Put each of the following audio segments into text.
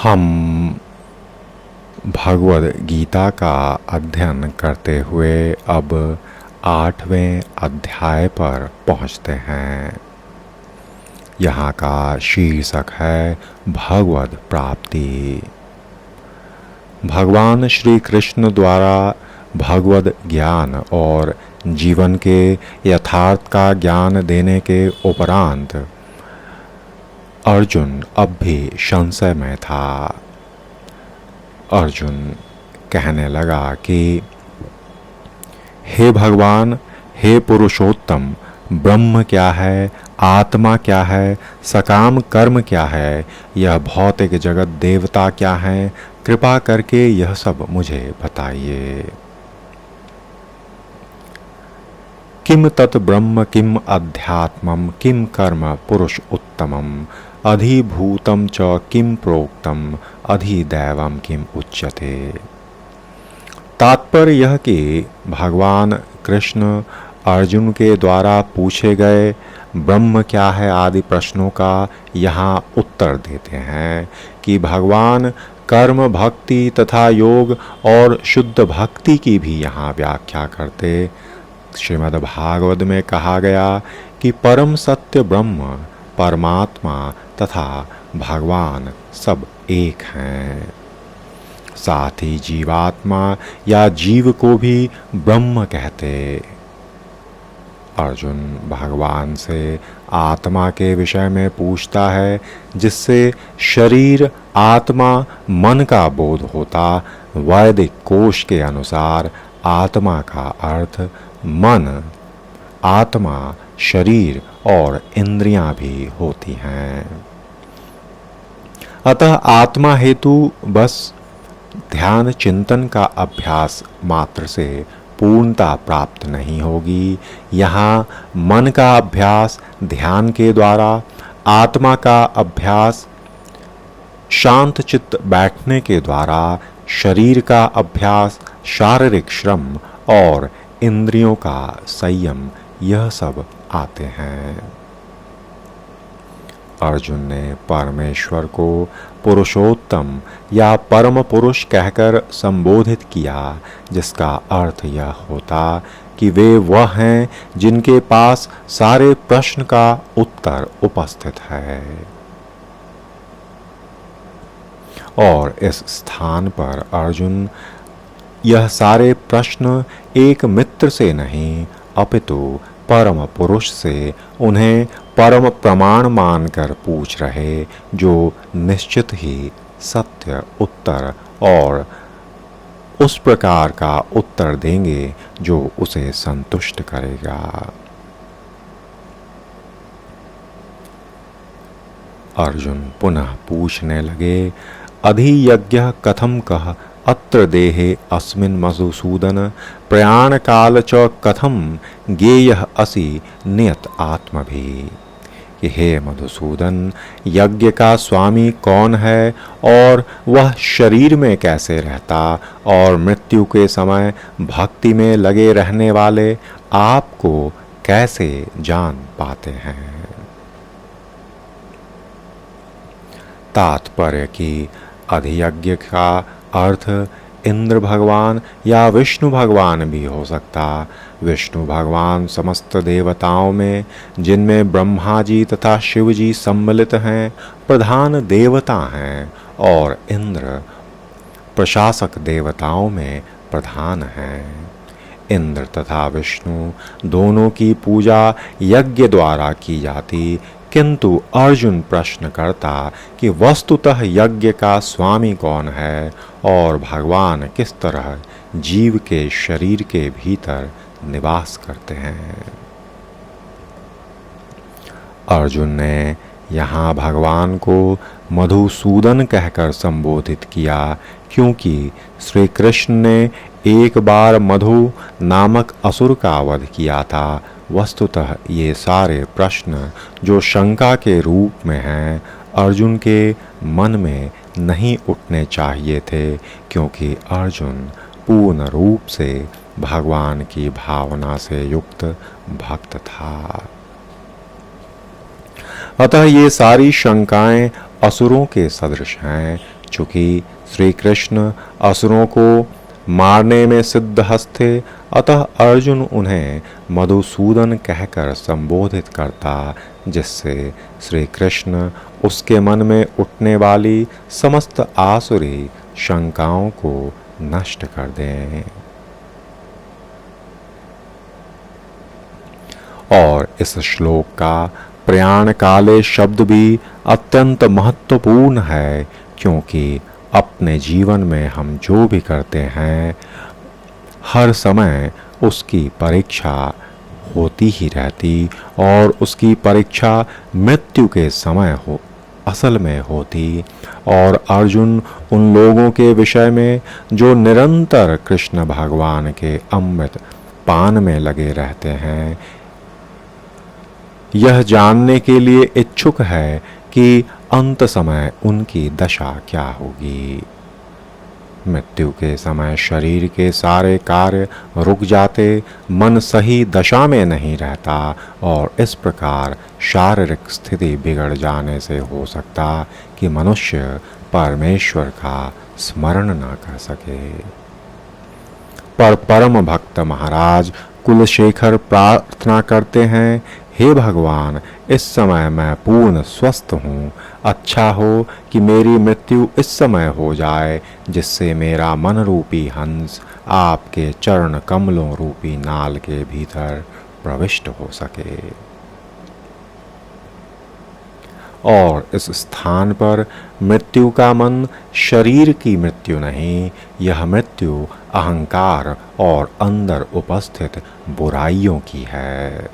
हम भगवद गीता का अध्ययन करते हुए अब 8वें अध्याय पर पहुँचते हैं। यहाँ का शीर्षक है भगवद प्राप्ति। भगवान श्री कृष्ण द्वारा भगवद ज्ञान और जीवन के यथार्थ का ज्ञान देने के उपरांत अर्जुन अब भी संशय में था। अर्जुन कहने लगा कि हे भगवान, हे पुरुषोत्तम, ब्रह्म क्या है, आत्मा क्या है, सकाम कर्म क्या है, यह भौतिक जगत देवता क्या है, कृपा करके यह सब मुझे बताइए। किम तत् ब्रह्म किम अध्यात्मम किम कर्म पुरुष उत्तमम अधिभूतम च किम प्रोक्तम अधिदैवम किम उच्यते। तात्पर्य यह कि भगवान कृष्ण अर्जुन के द्वारा पूछे गए ब्रह्म क्या है आदि प्रश्नों का यहाँ उत्तर देते हैं कि भगवान कर्म, भक्ति तथा योग और शुद्ध भक्ति की भी यहाँ व्याख्या करते। श्रीमद् भागवत में कहा गया कि परम सत्य ब्रह्म, परमात्मा तथा भगवान सब एक हैं। साथ ही जीवात्मा या जीव को भी ब्रह्म कहते। अर्जुन भगवान से आत्मा के विषय में पूछता है, जिससे शरीर, आत्मा, मन का बोध होता। वैदिक कोश के अनुसार आत्मा का अर्थ मन, आत्मा, शरीर और इंद्रियां भी होती हैं। अतः आत्मा हेतु बस ध्यान चिंतन का अभ्यास मात्र से पूर्णता प्राप्त नहीं होगी। यहाँ मन का अभ्यास ध्यान के द्वारा, आत्मा का अभ्यास शांत चित्त बैठने के द्वारा, शरीर का अभ्यास शारीरिक श्रम और इंद्रियों का संयम, यह सब आते हैं। अर्जुन ने परमेश्वर को पुरुषोत्तम या परम पुरुष कहकर संबोधित किया, जिसका अर्थ यह होता कि वे वह हैं जिनके पास सारे प्रश्न का उत्तर उपस्थित है। और इस स्थान पर अर्जुन यह सारे प्रश्न एक मित्र से नहीं अपितु परम पुरुष से उन्हें परम प्रमाण मानकर पूछ रहे, जो निश्चित ही सत्य उत्तर और उस प्रकार का उत्तर देंगे जो उसे संतुष्ट करेगा। अर्जुन पुनः पूछने लगे, अधियज्ञः कथम कः अत्र देहे अस्मिन् मधुसूदन प्रयाण काल च कथम ज्ञेयः असि नियत आत्मभिः। कि हे मधुसूदन, यज्ञ का स्वामी कौन है और वह शरीर में कैसे रहता और मृत्यु के समय भक्ति में लगे रहने वाले आपको कैसे जान पाते हैं। तात्पर्य कि अधियज्ञ का अर्थ इंद्र भगवान या विष्णु भगवान भी हो सकता। विष्णु भगवान समस्त देवताओं में, जिनमें ब्रह्मा जी तथा शिव जी सम्मिलित हैं, प्रधान देवता हैं और इंद्र प्रशासक देवताओं में प्रधान हैं। इंद्र तथा विष्णु दोनों की पूजा यज्ञ द्वारा की जाती, किंतु अर्जुन प्रश्न करता कि वस्तुतः यज्ञ का स्वामी कौन है और भगवान किस तरह जीव के शरीर के भीतर निवास करते हैं। अर्जुन ने यहाँ भगवान को मधुसूदन कहकर संबोधित किया, क्योंकि श्री कृष्ण ने एक बार मधु नामक असुर का वध किया था। वस्तुतः ये सारे प्रश्न जो शंका के रूप में हैं, अर्जुन के मन में नहीं उठने चाहिए थे, क्योंकि अर्जुन पूर्ण रूप से भगवान की भावना से युक्त भक्त था। अतः ये सारी शंकाएं असुरों के सदृश हैं, चूँकि श्री कृष्ण असुरों को मारने में सिद्धहस्त थे, अतः अर्जुन उन्हें मधुसूदन कहकर संबोधित करता, जिससे श्री कृष्ण उसके मन में उठने वाली समस्त आसुरी शंकाओं को नष्ट कर दें। और इस श्लोक का प्रयाण काले शब्द भी अत्यंत महत्वपूर्ण है, क्योंकि अपने जीवन में हम जो भी करते हैं हर समय उसकी परीक्षा होती ही रहती, और उसकी परीक्षा मृत्यु के समय असल में होती। और अर्जुन उन लोगों के विषय में जो निरंतर कृष्ण भगवान के अमृत पान में लगे रहते हैं, यह जानने के लिए इच्छुक है कि अंत समय उनकी दशा क्या होगी। मृत्यु के समय शरीर के सारे कार्य रुक जाते, मन सही दशा में नहीं रहता, और इस प्रकार शारीरिक स्थिति बिगड़ जाने से हो सकता कि मनुष्य परमेश्वर का स्मरण न कर सके। पर परम भक्त महाराज कुलशेखर प्रार्थना करते हैं, हे भगवान, इस समय मैं पूर्ण स्वस्थ हूँ। अच्छा हो कि मेरी मृत्यु इस समय हो जाए, जिससे मेरा मन रूपी हंस आपके चरण कमलों रूपी नाल के भीतर प्रविष्ट हो सके। और इस स्थान पर मृत्यु का मन शरीर की मृत्यु नहीं, यह मृत्यु अहंकार और अंदर उपस्थित बुराइयों की है,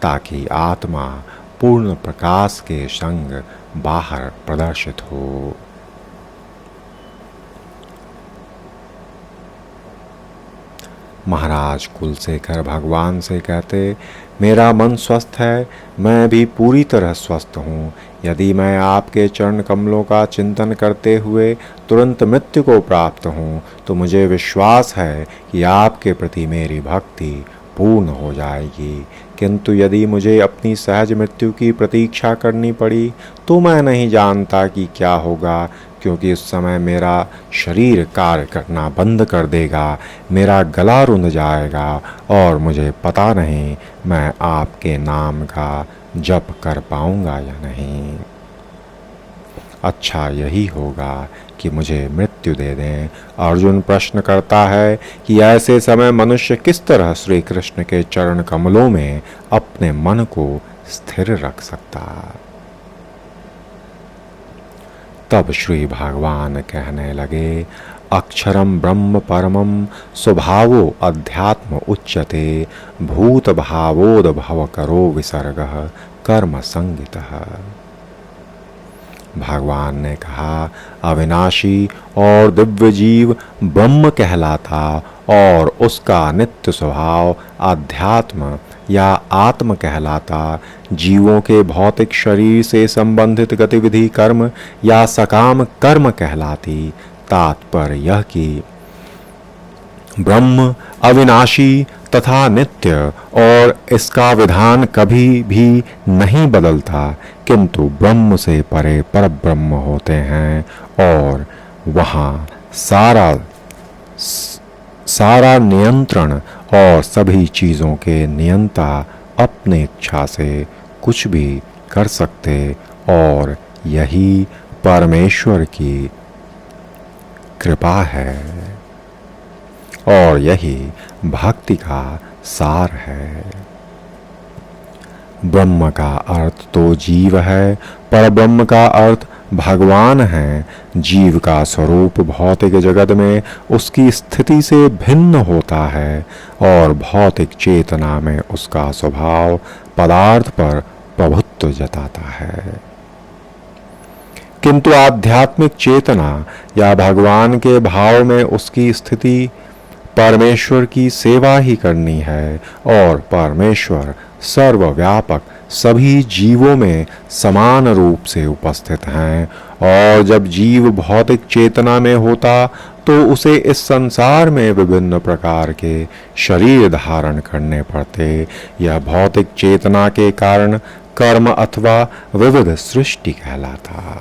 ताकि आत्मा पूर्ण प्रकाश के संग बाहर प्रदर्शित हो। महाराज कुलशेखर भगवान से कहते, मेरा मन स्वस्थ है, मैं भी पूरी तरह स्वस्थ हूँ। यदि मैं आपके चरण कमलों का चिंतन करते हुए तुरंत मृत्यु को प्राप्त हूँ, तो मुझे विश्वास है कि आपके प्रति मेरी भक्ति पूर्ण हो जाएगी। किंतु यदि मुझे अपनी सहज मृत्यु की प्रतीक्षा करनी पड़ी, तो मैं नहीं जानता कि क्या होगा, क्योंकि उस समय मेरा शरीर कार्य करना बंद कर देगा, मेरा गला रुंध जाएगा, और मुझे पता नहीं मैं आपके नाम का जप कर पाऊंगा या नहीं। अच्छा यही होगा कि मुझे मृत्यु दे दें। अर्जुन प्रश्न करता है कि ऐसे समय मनुष्य किस तरह श्री कृष्ण के चरण कमलों में अपने मन को स्थिर रख सकता। तब श्री भगवान कहने लगे, अक्षरम ब्रह्म परमं स्वभावो अध्यात्म उच्यते भूत भावोद भव करो विसर्गः कर्म संगितः। भगवान ने कहा, अविनाशी और दिव्य जीव ब्रह्म कहलाता, और उसका नित्य स्वभाव अध्यात्म या आत्म कहलाता। जीवों के भौतिक शरीर से संबंधित गतिविधि कर्म या सकाम कर्म कहलाती। तात्पर्य यह कि ब्रह्म अविनाशी तथा नित्य, और इसका विधान कभी भी नहीं बदलता, किंतु ब्रह्म से परे पर ब्रह्म होते हैं, और वहाँ सारा नियंत्रण और सभी चीज़ों के नियंता अपनी इच्छा से कुछ भी कर सकते, और यही परमेश्वर की कृपा है, और यही भक्ति का सार है। ब्रह्म का अर्थ तो जीव है, पर ब्रह्म का अर्थ भगवान है। जीव का स्वरूप भौतिक जगत में उसकी स्थिति से भिन्न होता है, और भौतिक चेतना में उसका स्वभाव पदार्थ पर प्रभुत्व जताता है। किंतु आध्यात्मिक चेतना या भगवान के भाव में उसकी स्थिति परमेश्वर की सेवा ही करनी है, और परमेश्वर सर्वव्यापक सभी जीवों में समान रूप से उपस्थित हैं। और जब जीव भौतिक चेतना में होता, तो उसे इस संसार में विभिन्न प्रकार के शरीर धारण करने पड़ते। यह भौतिक चेतना के कारण कर्म अथवा विविध सृष्टि कहलाता।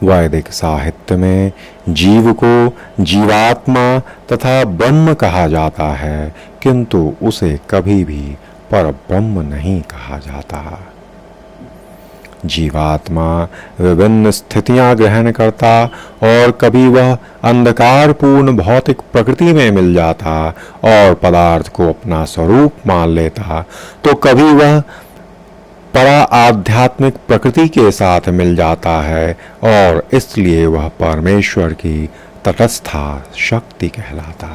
वैदिक साहित्य में जीव को जीवात्मा तथा ब्रह्म कहा जाता है, किंतु उसे कभी भी परब्रह्म नहीं कहा जाता। जीवात्मा विभिन्न स्थितियां ग्रहण करता और कभी वह अंधकारपूर्ण भौतिक प्रकृति में मिल जाता और पदार्थ को अपना स्वरूप मान लेता, तो कभी वह परा आध्यात्मिक प्रकृति के साथ मिल जाता है और इसलिए वह परमेश्वर की तटस्था शक्ति कहलाता।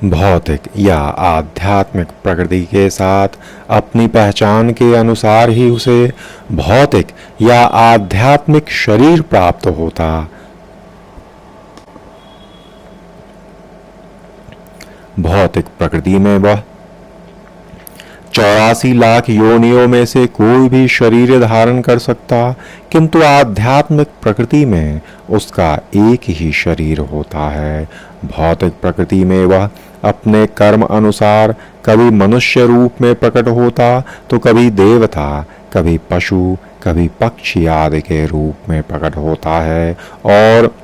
भौतिक या आध्यात्मिक प्रकृति के साथ अपनी पहचान के अनुसार ही उसे भौतिक या आध्यात्मिक शरीर प्राप्त होता। भौतिक प्रकृति में वह 84 लाख योनियों में से कोई भी शरीर धारण कर सकता, किंतु आध्यात्मिक प्रकृति में उसका एक ही शरीर होता है। भौतिक प्रकृति में वह अपने कर्म अनुसार कभी मनुष्य रूप में प्रकट होता, तो कभी देवता, कभी पशु, कभी पक्षी आदि के रूप में प्रकट होता है और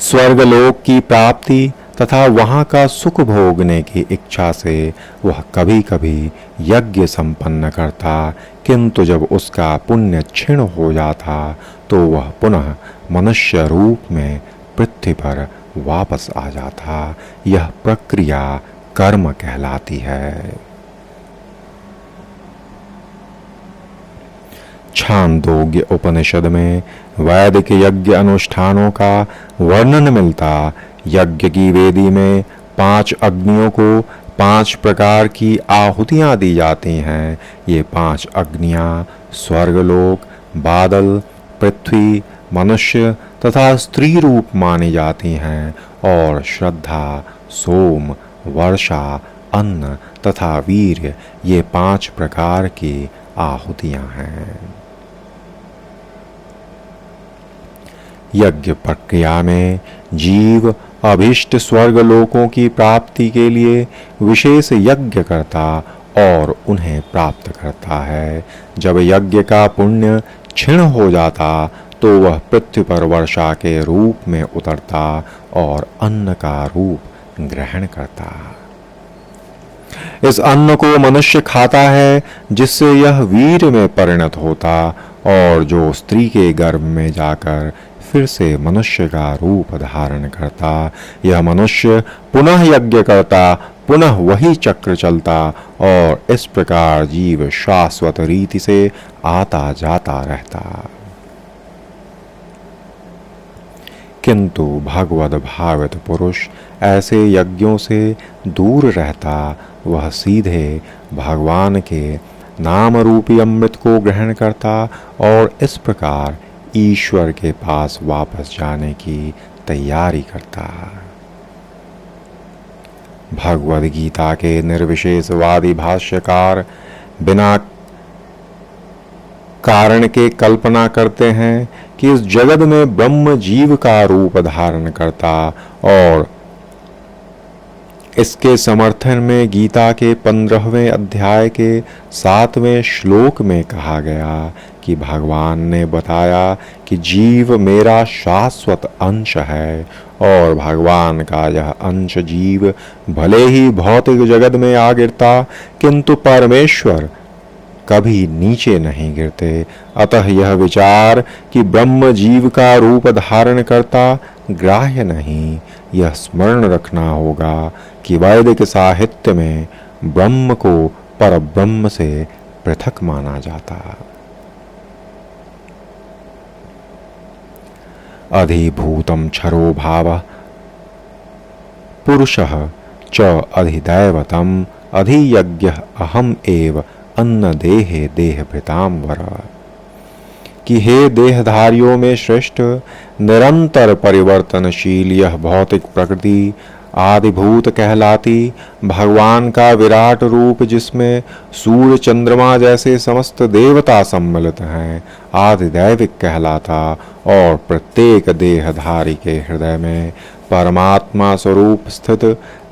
स्वर्गलोक की प्राप्ति तथा वहां का सुख भोगने की इच्छा से वह कभी कभी यज्ञ संपन्न करता, किंतु जब उसका पुण्य क्षीण हो जाता तो वह पुनः मनुष्य रूप में पृथ्वी पर वापस आ जाता। यह प्रक्रिया कर्म कहलाती है। छांदोग्य उपनिषद में वैदिक यज्ञ अनुष्ठानों का वर्णन मिलता। यज्ञ की वेदी में 5 अग्नियों को 5 प्रकार की आहुतियां दी जाती हैं। ये 5 अग्नियां स्वर्गलोक, बादल, पृथ्वी, मनुष्य तथा स्त्री रूप मानी जाती हैं और श्रद्धा, सोम, वर्षा, अन्न तथा वीर्य ये 5 प्रकार की आहुतियां हैं। यज्ञ प्रक्रिया में जीव अभीष्ट स्वर्ग लोकों की प्राप्ति के लिए विशेष यज्ञ करता और उन्हें प्राप्त करता है। जब यज्ञ का पुण्य क्षीण हो जाता तो वह पृथ्वी पर वर्षा के रूप में उतरता और अन्न का रूप ग्रहण करता। इस अन्न को मनुष्य खाता है, जिससे यह वीर में परिणत होता और जो स्त्री के गर्भ में जाकर फिर से मनुष्य का रूप धारण करता। यह मनुष्य पुनः यज्ञ करता, पुनः वही चक्र चलता और इस प्रकार जीव शाश्वत रीति से आता जाता रहता। किंतु भगवद भावित पुरुष ऐसे यज्ञों से दूर रहता। वह सीधे भगवान के नाम रूपी अमृत को ग्रहण करता और इस प्रकार ईश्वर के पास वापस जाने की तैयारी करता। भगवद गीता के निर्विशेषवादी भाष्यकार बिना कारण के कल्पना करते हैं कि इस जगत में ब्रह्म जीव का रूप धारण करता और इसके समर्थन में गीता के 15वें अध्याय के 7वें श्लोक में कहा गया कि भगवान ने बताया कि जीव मेरा शाश्वत अंश है और भगवान का यह अंश जीव भले ही भौतिक जगत में आ गिरता, किंतु परमेश्वर कभी नीचे नहीं गिरते। अतः यह विचार कि ब्रह्म जीव का रूप धारण करता ग्राह्य नहीं। यह स्मरण रखना होगा कि वैदिक साहित्य में ब्रह्म को परब्रह्म से पृथक माना जाता। अधिभूतम क्षरो भावः पुरुषः च अधिदैवतम अधियज्ञः अहम एव अन्न देहे देहभृतांवर। कि हे देहधारियों में श्रेष्ठ, निरंतर परिवर्तनशील यह भौतिक प्रकृति आदिभूत कहलाती भगवान का विराट रूप, जिसमें सूर्य चंद्रमा जैसे समस्त देवता सम्मिलित हैं, आदिदैविक कहलाता और प्रत्येक देहधारी के हृदय में परमात्मा स्वरूप स्थित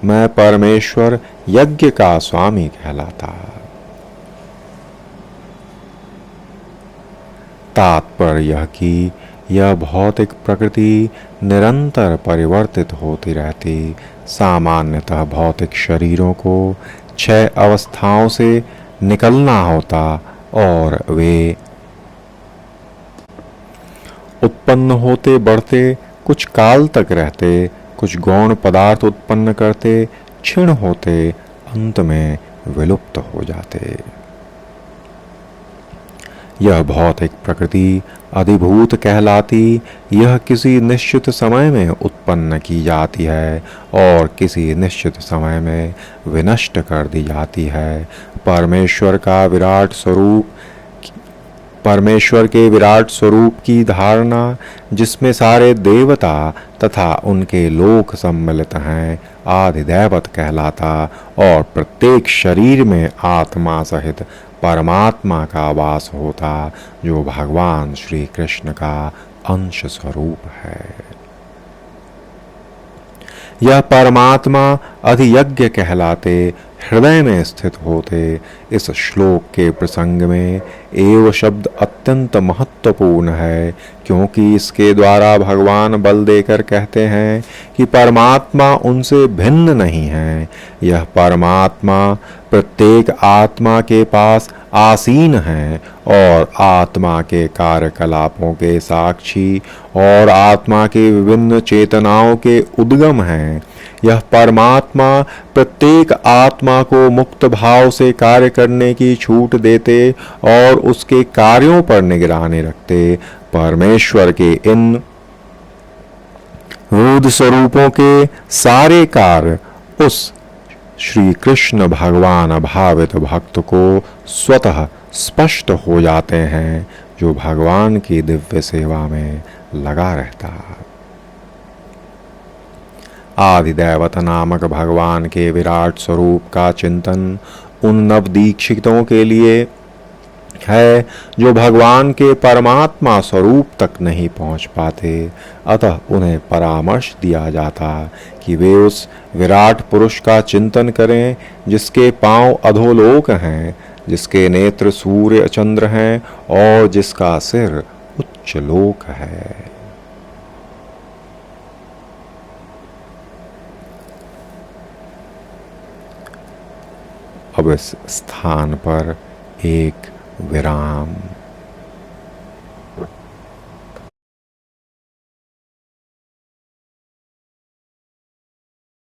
मैं परमेश्वर यज्ञ का स्वामी कहलाता। तात्पर्य यह कि यह भौतिक प्रकृति निरंतर परिवर्तित होती रहती। सामान्यतः भौतिक शरीरों को 6 अवस्थाओं से निकलना होता और वे उत्पन्न होते बढ़ते कुछ काल तक रहते, कुछ गौण पदार्थ उत्पन्न करते, क्षीण होते, अंत में विलुप्त हो जाते। यह भौतिक प्रकृति अधिभूत कहलाती। यह किसी निश्चित समय में उत्पन्न की जाती है और किसी निश्चित समय में विनष्ट कर दी जाती है। परमेश्वर के विराट स्वरूप की धारणा, जिसमें सारे देवता तथा उनके लोक सम्मिलित हैं, आदिदैवत कहलाता और प्रत्येक शरीर में आत्मा सहित परमात्मा का वास होता, जो भगवान श्री कृष्ण का अंश स्वरूप है। यह परमात्मा अधियज्ञ कहलाते हृदय में स्थित होते। इस श्लोक के प्रसंग में एव शब्द अत्यंत महत्वपूर्ण है, क्योंकि इसके द्वारा भगवान बल देकर कहते हैं कि परमात्मा उनसे भिन्न नहीं है। यह परमात्मा प्रत्येक आत्मा के पास आसीन है और आत्मा के कार्यकलापों के साक्षी और आत्मा के विभिन्न चेतनाओं के उद्गम हैं। यह परमात्मा प्रत्येक आत्मा को मुक्त भाव से कार्य करने की छूट देते और उसके कार्यों पर निगरानी रखते। परमेश्वर के इन रूढ़ स्वरूपों के सारे कार्य उस श्री कृष्ण भगवान भावित भक्त को स्वतः स्पष्ट हो जाते हैं, जो भगवान की दिव्य सेवा में लगा रहता। आदिदैवत नामक भगवान के विराट स्वरूप का चिंतन उन नवदीक्षितों के लिए है जो भगवान के परमात्मा स्वरूप तक नहीं पहुंच पाते। अतः उन्हें परामर्श दिया जाता कि वे उस विराट पुरुष का चिंतन करें, जिसके पांव अधोलोक हैं, जिसके नेत्र सूर्य चंद्र हैं और जिसका सिर उच्च लोक है। अब इस स्थान पर एक विराम।